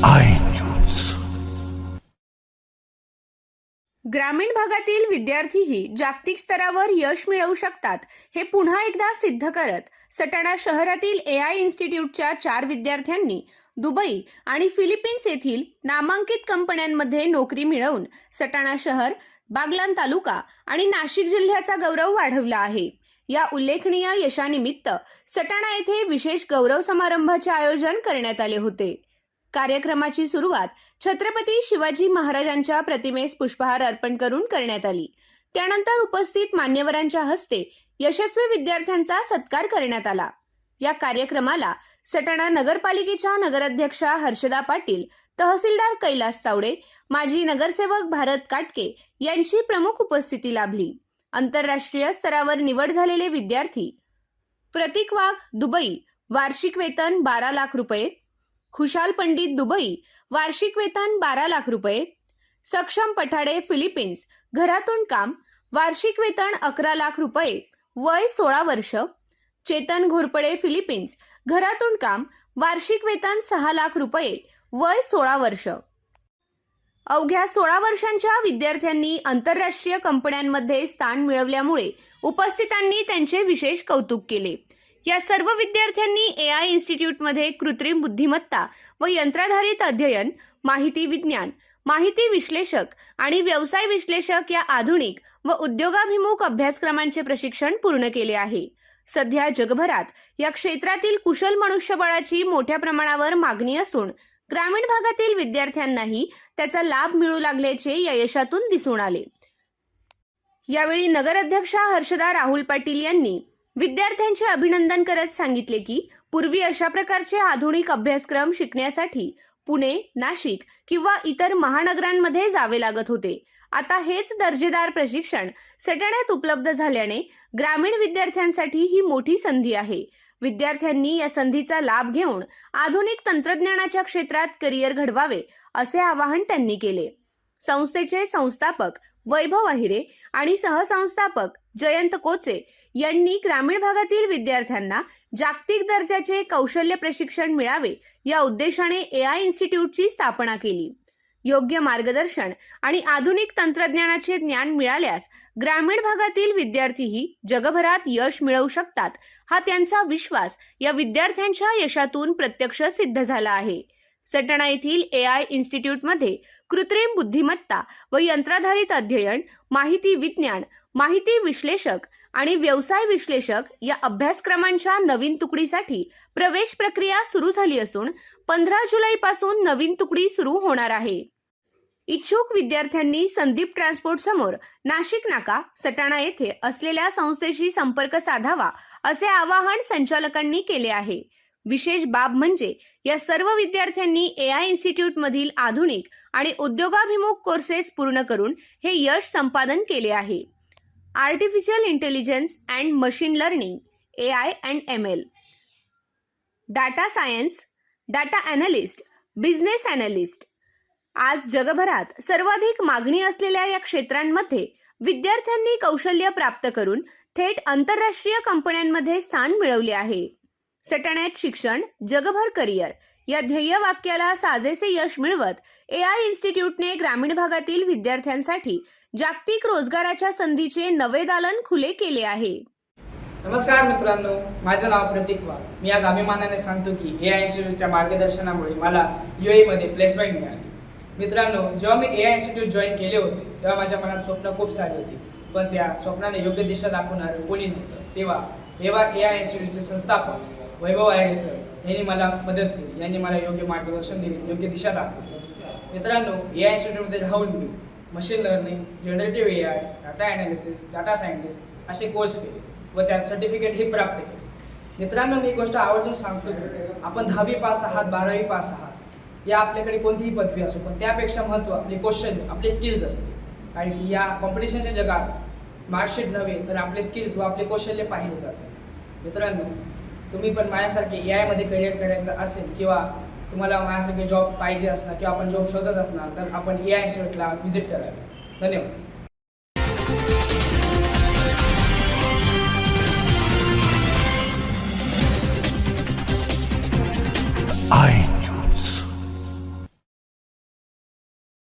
I news. ग्रामीण भागातील विद्यार्थीही जागतिक स्तरावर यश मिळवू शकतात हे पुन्हा एकदा सिद्ध करत सटाणा शहरातील AI इन्स्टिट्यूटच्या 4 विद्यार्थ्यांनी दुबई आणि फिलिपिन्स येथील नामांकित कंपन्यांमध्ये नोकरी मिळवून सटाणा शहर, बागलाण तालुका आणि नाशिक जिल्ह्याचा गौरव वाढवला आहे. या उल्लेखनीय यशानिमित्त सटाणा येथे विशेष गौरव समारंभाचे आयोजन करण्यात आले होते. कार्यक्रमाची सुरुवात छत्रपती शिवाजी महाराजांच्या प्रतिमेस पुष्पहार अर्पण करून करण्यात आली. त्यानंतर उपस्थित मान्यवरांच्या हस्ते यशस्वी विद्यार्थ्यांचा सत्कार करण्यात आला. या कार्यक्रमाला सटाणा नगरपालिकेच्या नगराध्यक्षा हर्षदा पाटील, तहसीलदार कैलास चावडे, माजी नगरसेवक भारत काटके यांची प्रमुख उपस्थिती लाभली. आंतरराष्ट्रीय स्तरावर निवड झालेले विद्यार्थी प्रतीक वाघ, दुबई, वार्षिक वेतन 12 लाख रुपये, खुशाल पंडित, दुबई, वार्षिक वेतन 12 लाख रुपये, सक्षम पठाडे, फिलिपिन्स, घरातून काम, वार्षिक वेतन 11 लाख रुपये, वय 16 वर्ष, चेतन घोरपडे, फिलिपिन्स, घरातून काम, वार्षिक वेतन 6 लाख रुपये, वय 16 वर्ष. अवघ्या 16 वर्षांच्या विद्यार्थ्यांनी आंतरराष्ट्रीय कंपन्यांमध्ये स्थान मिळवल्यामुळे उपस्थितांनी त्यांचे विशेष कौतुक केले. या सर्व विद्यार्थ्यांनी AI इन्स्टिट्यूटमध्ये कृत्रिम बुद्धिमत्ता व यंत्राधारित अध्ययन, माहिती विज्ञान, माहिती विश्लेषक आणि व्यवसाय विश्लेषक या आधुनिक व उद्योगाभिमुख अभ्यासक्रमांचे प्रशिक्षण पूर्ण केले आहे. सध्या जगभरात या क्षेत्रातील कुशल मनुष्यबळाची मोठ्या प्रमाणावर मागणी असून ग्रामीण भागातील विद्यार्थ्यांनाही त्याचा लाभ मिळू लागल्याचे या यशातून दिसून आले. यावेळी नगराध्यक्षा हर्षदा राहुल पाटील यांनी विद्यार्थ्यांचे अभिनंदन करत सांगितले की पूर्वी अशा प्रकारचे आधुनिक अभ्यासक्रम शिकण्यासाठी पुणे, नाशिक किंवा इतर महानगरांमध्ये जावे लागत होते. आता हेच दर्जेदार प्रशिक्षण सटाण्यात उपलब्ध झाल्याने ग्रामीण विद्यार्थ्यांसाठी ही मोठी संधी आहे. विद्यार्थ्यांनी या संधीचा लाभ घेऊन आधुनिक तंत्रज्ञानाच्या क्षेत्रात करिअर घडवावे असे आवाहन त्यांनी केले. संस्थेचे संस्थापक वैभव अहिरे आणि सहसंस्थापक जयंत कोचे यांनी ग्रामीण भागातील विद्यार्थ्यांना जागतिक दर्जाचे कौशल्य प्रशिक्षण मिळावे या उद्देशाने AI इन्स्टिट्यूटची स्थापना केली. योग्य मार्गदर्शन आणि आधुनिक तंत्रज्ञानाचे ज्ञान मिळाल्यास ग्रामीण भागातील विद्यार्थीही जगभरात यश मिळवू शकतात हा त्यांचा विश्वास या विद्यार्थ्यांच्या यशातून प्रत्यक्ष सिद्ध झाला आहे. सटाणा येथील AI इन्स्टिट्यूटमध्ये कृत्रिम बुद्धिमत्ता व यंत्राधारित अध्ययन, माहिती विज्ञान, माहिती विश्लेषक आणि व्यवसाय विश्लेषक या अभ्यासक्रमांच्या नवीन तुकडीसाठी प्रवेश प्रक्रिया सुरू झाली असून 15 जुलैपासून नवीन तुकडी सुरू होणार आहे. इच्छुक विद्यार्थ्यांनी संदीप ट्रान्सपोर्ट समोर नाशिक नाका, सटाणा येथे असलेल्या संस्थेशी संपर्क साधावा असे आवाहन संचालकांनी केले आहे. विशेष बाब म्हणजे या सर्व विद्यार्थ्यांनी AI इन्स्टिट्यूटमधील आधुनिक आणि उद्योगाभिमुख कोर्सेस पूर्ण करून हे यश संपादन केले आहे. Artificial intelligence and machine learning, AI and ML, data science, data analyst, business analyst. आज जगभरात सर्वाधिक मागणी असलेल्या या क्षेत्रांमध्ये विद्यार्थ्यांनी कौशल्य प्राप्त करून थेट आंतरराष्ट्रीय कंपन्यांमध्ये स्थान मिळवले आहे. सटाण्यात शिक्षण, जगभर करिअर या ध्येयवाक्याला साजेसे यश मिळवत AI इन्स्टिट्यूटने ग्रामीण भागातील विद्यार्थ्यांसाठी जागतिक रोजगाराच्या संधीचे नवे दालन खुले केले आहे. नमस्कार मित्रांनो, माझं नाव प्रतीक वाघ. मी आज अभिमानाने सांगतो की AI इन्स्टिट्यूटच्या मार्गदर्शनामुळे मला UAE मध्ये प्लेसमेंट मिळाली. मित्रांनो, जेव्हा मी AI इन्स्टिट्यूट जॉईन केले होते तेव्हा माझ्या मनात स्वप्न खूप सारी होती, पण त्या स्वप्नाने योग्य दिशा दाखवणारे कोणी नव्हतं. तेव्हा AI इन्स्टिट्यूटचे संस्थापक वैभव अहिरे सर यांनी मला मदत केली. यांनी मला योग्य मार्गदर्शन दिले, योग्य दिशा दाखवली. मित्रांनो, AI इन्स्टिट्यूटमध्ये राहून मी machine learning, generative AI, data analysis, data scientist असे कोर्स केले व त्यात सर्टिफिकेटही प्राप्त केले. मित्रांनो, मी गोष्ट आवर्जून सांगतो की आपण 10वी पास आहात, 12वी पास आहात, या आपल्याकडे कोणतीही पदवी असो, पण त्यापेक्षा महत्त्व आपले कौशल्य, आपले स्किल्स असते. कारण की या कॉम्पिटिशनच्या जगात मार्कशीट नव्हे तर आपले स्किल्स व आपले कौशल्य पाहिले जातात. मित्रांनो, तुम्ही पण माझ्यासारखे AI मध्ये करिअर करायचं असेल किंवा तुम्हाला माझ्यासारखे जॉब पाहिजे असणार किंवा आपण जॉब शोधत असणार तर आपण AI इन्स्टिट्यूटला व्हिजिट करावे. धन्यवाद. आय